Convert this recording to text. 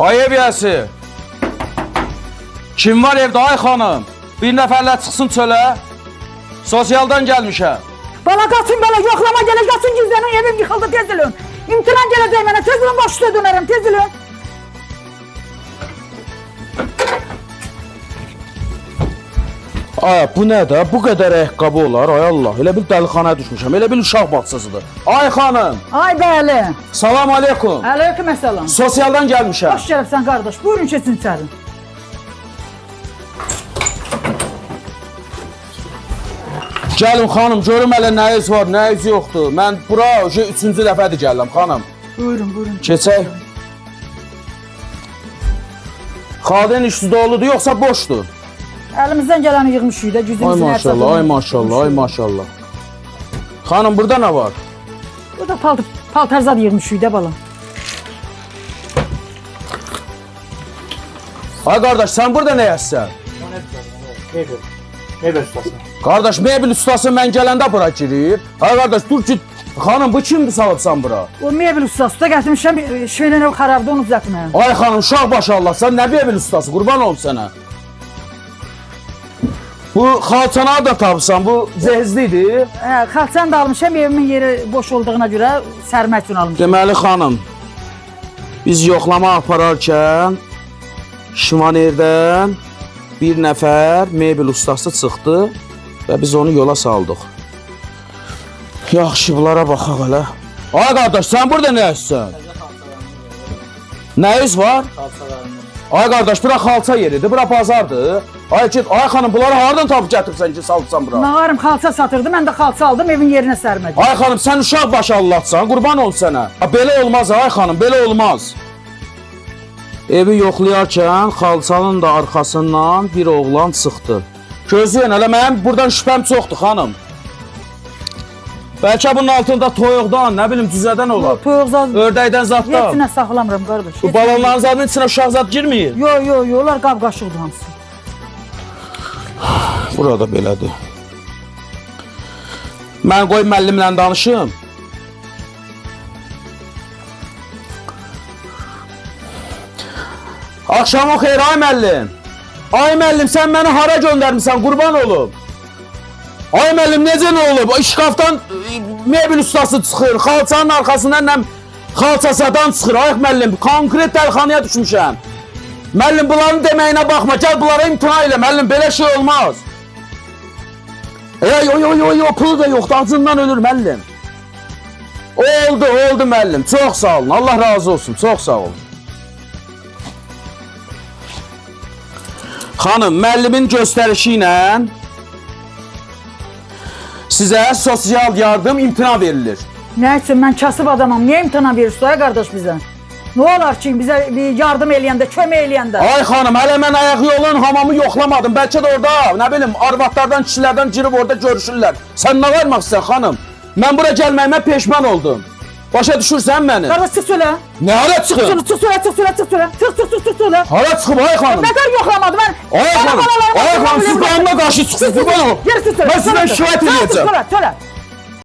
Ay ev yəsi. Kim var evdə ay xanım? Bir nəfərlə çıxsın çölə. Sosialdan gəlmişəm. Bala qaçın bala, yoxlama gəlir, qaçın gizlənin, evim yıxıldı, tez olun. İmtihan gələcək mənə, tez olun, baş üstə dönərəm, tez olun. Ay bu nədir? Bu qədər ayaqqabı olar, ay Allah. Elə bil dəlixanaya düşmüşəm, elə bil uşaq bağçasıdır. Ay xanım. Ay bəli. Salam aleykum. Aleyküm əssalam. Sosialdan gəlmişəm. Hoş gəlibsən qardaş, buyurun keçin içəri. Gəlin xanım, görüm hələ nəyiz var, nəyiz yoxdur. Mən bura üçüncü dəfədir gəlirəm xanım. Buyurun, buyurun. Keçək. Xadın işi doludur, yoxsa boşdur? Əlimizdən gələni yığmışıq da, Ay güzümüzün maşallah, ay maşallah, ay maşallah. Xanım, burada nə var? Burada paltarzad yığmışıq da balam. Ay qardaş, sən burada nə yazsan? Mebel ustası. Qardaş, mebel ustası mən gələndə bura girib. Ay qardaş, dur ki, xanım, bu kimdir salıbsan bura? O mebel ustası da gətirmişəm, şöylənə xarabda onu düzəltməyəm. Ay xanım, uşaq başı Allah, sən nə mebel ustası, qurban olum sənə. Bu xalçanağı da tapsan, bu cehizlidir. Xalçanı da almışam, evimin yeri boş olduğuna görə sərmək üçün almışam. Deməli xanım, biz yoxlama apararkən Şivanerdən bir nəfər mebel ustası çıxdı və biz onu yola saldıq. Yaxşı, bunlara baxaq hələ. Ay qardaş, sən burada nə yazsan? Nəyiz var? Ay qardaş, bura xalça yeridir, bura bazardır. Ay git, ay xanım, bunları haradan tapıb gətirsən ki, salırsan bura? Nağarım xalça satırdı, mən də xalça aldım, evin yerinə sərmədim. Ay xanım, sən uşaq başı Allahsan, qurban ol sənə. Belə olmaz, ay xanım, belə olmaz. Evi yoxlayarkən xalçanın da arxasından bir oğlan çıxdı. Gözləyin, hələ mənim buradan şübhəm çoxdur, xanım. Bəlkə bunun altında toyuqdan, nə bilim, cüzədən olar. Toyuq zad, Ördəkdən zaddan. yetinə saxlamıram qardaş. Bu balonların zadının içinə uşaq zad girməyir. Yo, onlar qab-qaşıqdır hamısı. Burada belədir. Mən qoy müəllimlə danışım. Axşamın xeyir, ay müəllim. Ay müəllim, sən məni hara göndərmişsən, qurban olum. Ay müəllim, necə nə olub? İşqafdan mebel ustası çıxır, xalçanın arxasından xalça satan çıxır. Ay müəllim, konkret dəlxanaya düşmüşəm. Müəllim, bunların deməyinə baxma, gəl bunlara imtina elə, müəllim, belə şey olmaz. Yo, pulu da yoxdur, acından ölür müəllim. Oldu müəllim, çox sağ olun, Allah razı olsun, çox sağ olun. Xanım, müəllimin göstərişi ilə sizə sosial yardım imtina verilir. Nə üçün, mən kasıb adamam, niyə imtina verirsin ay qardaş bizə? Nə olar ki, bizə bir yardım eləyəndə, kömək eləyəndə? Ay xanım, hələ mən ayaq yolun hamamı yoxlamadım. Bəlkə də orada, nə bilim, arvadlardan, kişilərdən girib orada görüşürlər. Sən nə varmaq istəyən xanım? Mən bura gəlməyimə peşman oldum. Başa düşürsən məni? Qardaş, çıx sölə. Nə hara çıxım? Çıx sölə. Hara çıxım ay xanım? Nə qədər yoxlamadı mən? Ay xanım, siz mənimlə qarşı çıxsınız, qurban olun. Gerisi sölə. Mən sizdən şikayət edəcəm. Sölə.